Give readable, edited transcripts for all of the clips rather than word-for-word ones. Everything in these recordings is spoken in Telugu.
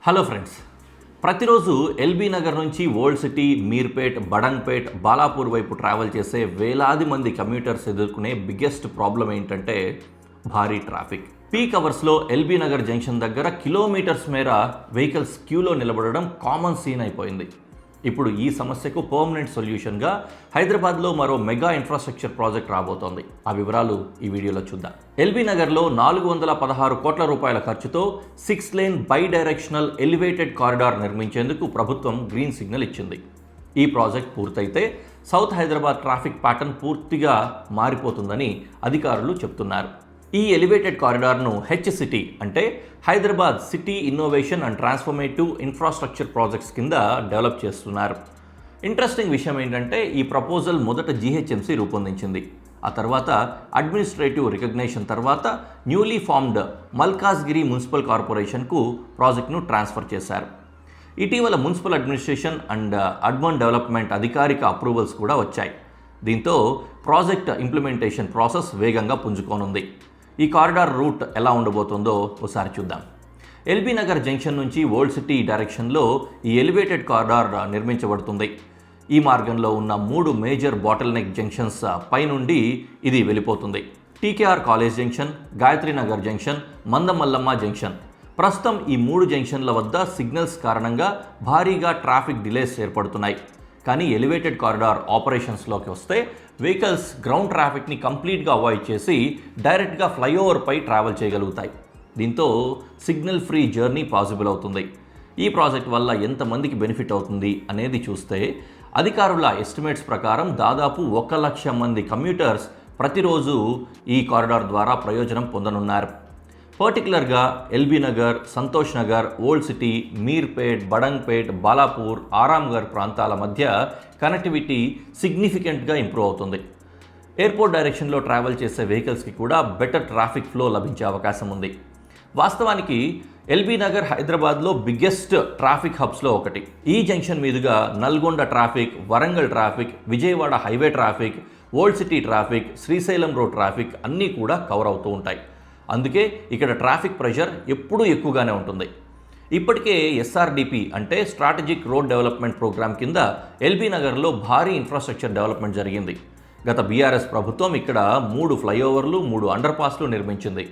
హలో ఫ్రెండ్స్, ప్రతిరోజు ఎల్బీ నగర్ నుంచి ఓల్డ్ సిటీ, మీర్పేట్, బడంగ్పేట్, బాలాపూర్ వైపు ట్రావెల్ చేసే వేలాది మంది కమ్యూటర్స్ ఎదుర్కొనే బిగ్గెస్ట్ ప్రాబ్లం ఏంటంటే భారీ ట్రాఫిక్. పీక్ అవర్స్లో ఎల్బీ నగర్ జంక్షన్ దగ్గర కిలోమీటర్స్ మేర వెహికల్స్ క్యూలో నిలబడడం కామన్ సీన్ అయిపోయింది. ఇప్పుడు ఈ సమస్యకు పర్మనెంట్ సొల్యూషన్గా హైదరాబాద్లో మరో మెగా ఇన్ఫ్రాస్ట్రక్చర్ ప్రాజెక్ట్ రాబోతోంది. ఆ వివరాలు ఈ వీడియోలో చూద్దాం. ఎల్బీ నగర్లో 416 కోట్ల రూపాయల ఖర్చుతో 6 lane bidirectional elevated corridor నిర్మించేందుకు ప్రభుత్వం గ్రీన్ సిగ్నల్ ఇచ్చింది. ఈ ప్రాజెక్ట్ పూర్తయితే సౌత్ హైదరాబాద్ ట్రాఫిక్ ప్యాటర్న్ పూర్తిగా మారిపోతుందని అధికారులు చెప్తున్నారు. ఈ ఎలివేటెడ్ కారిడార్ను HCITY అంటే Hyderabad city innovation and transformative infrastructure projects కింద డెవలప్ చేస్తున్నారు. ఇంట్రెస్టింగ్ విషయం ఏంటంటే ఈ ప్రపోజల్ మొదట GHMC రూపొందించింది. ఆ తర్వాత అడ్మినిస్ట్రేటివ్ రికగ్నేషన్ తర్వాత న్యూలీ ఫార్మ్డ్ మల్కాజ్గిరి మున్సిపల్ కార్పొరేషన్కు ప్రాజెక్ట్ను ట్రాన్స్ఫర్ చేశారు. ఇటీవల municipal administration and urban development అధికారిక అప్రూవల్స్ కూడా వచ్చాయి. దీంతో ప్రాజెక్ట్ ఇంప్లిమెంటేషన్ ప్రాసెస్ వేగంగా పుంజుకోనుంది. ఈ కారిడార్ రూట్ ఎలా ఉండబోతుందో ఒకసారి చూద్దాం. ఎల్బీ నగర్ జంక్షన్ నుంచి ఓల్డ్ సిటీ డైరెక్షన్లో ఈ ఎలివేటెడ్ కారిడార్ నిర్మించబడుతుంది. ఈ మార్గంలో ఉన్న 3 మేజర్ బాటిల్ నెక్ జంక్షన్స్ పైనుండి ఇది వెళ్ళిపోతుంది. TKR college junction, Gayatri Nagar junction, Mandamallamma junction. ప్రస్తుతం ఈ 3 జంక్షన్ల వద్ద సిగ్నల్స్ కారణంగా భారీగా ట్రాఫిక్ డిలేస్ ఏర్పడుతున్నాయి. కానీ ఎలివేటెడ్ కారిడార్ ఆపరేషన్స్లోకి వస్తే వెహికల్స్ గ్రౌండ్ ట్రాఫిక్ని కంప్లీట్గా అవాయిడ్ చేసి డైరెక్ట్గా ఫ్లైఓవర్పై ట్రావెల్ చేయగలుగుతాయి. దీంతో సిగ్నల్ ఫ్రీ జర్నీ పాసిబుల్ అవుతుంది. ఈ ప్రాజెక్ట్ వల్ల ఎంతమందికి బెనిఫిట్ అవుతుంది అనేది చూస్తే అధికారుల ఎస్టిమేట్స్ ప్రకారం దాదాపు 1 లక్ష మంది కమ్యూటర్స్ ప్రతిరోజు ఈ కారిడార్ ద్వారా ప్రయోజనం పొందనున్నారు. పర్టికులర్గా LB Nagar, Santosh Nagar, old city, Meerpet, Badangpet, Balapur, Aramghar ప్రాంతాల మధ్య కనెక్టివిటీ సిగ్నిఫికెంట్గా ఇంప్రూవ్ అవుతుంది. ఎయిర్పోర్ట్ డైరెక్షన్లో ట్రావెల్ చేసే వెహికల్స్కి కూడా బెటర్ ట్రాఫిక్ ఫ్లో లభించే అవకాశం ఉంది. వాస్తవానికి ఎల్బీ నగర్ హైదరాబాద్లో బిగ్గెస్ట్ ట్రాఫిక్ హబ్స్లో ఒకటి. ఈ జంక్షన్ మీదుగా Nalgonda traffic, Warangal traffic, Vijayawada highway traffic, old city traffic, Srisailam road traffic అన్నీ కూడా కవర్ అవుతూ ఉంటాయి. అందుకే ఇక్కడ ట్రాఫిక్ ప్రెషర్ ఎప్పుడూ ఎక్కువగానే ఉంటుంది. ఇప్పటికే SRDP అంటే స్ట్రాటజిక్ రోడ్ డెవలప్మెంట్ ప్రోగ్రామ్ కింద ఎల్బీ నగర్లో భారీ ఇన్ఫ్రాస్ట్రక్చర్ డెవలప్మెంట్ జరిగింది. గత BRS ప్రభుత్వం ఇక్కడ 3 ఫ్లైఓవర్లు, 3 అండర్ పాస్లు నిర్మించింది.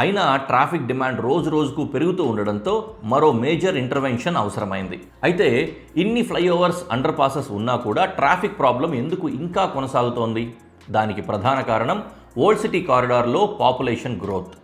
అయినా ట్రాఫిక్ డిమాండ్ రోజు రోజుకు పెరుగుతూ ఉండడంతో మరో మేజర్ ఇంటర్వెన్షన్ అవసరమైంది. అయితే ఇన్ని ఫ్లైఓవర్స్, అండర్ పాసెస్ ఉన్నా కూడా ట్రాఫిక్ ప్రాబ్లం ఎందుకు ఇంకా కొనసాగుతోంది? దానికి ప్రధాన కారణం ఓల్డ్ సిటీ కారిడార్లో పాపులేషన్ గ్రోత్.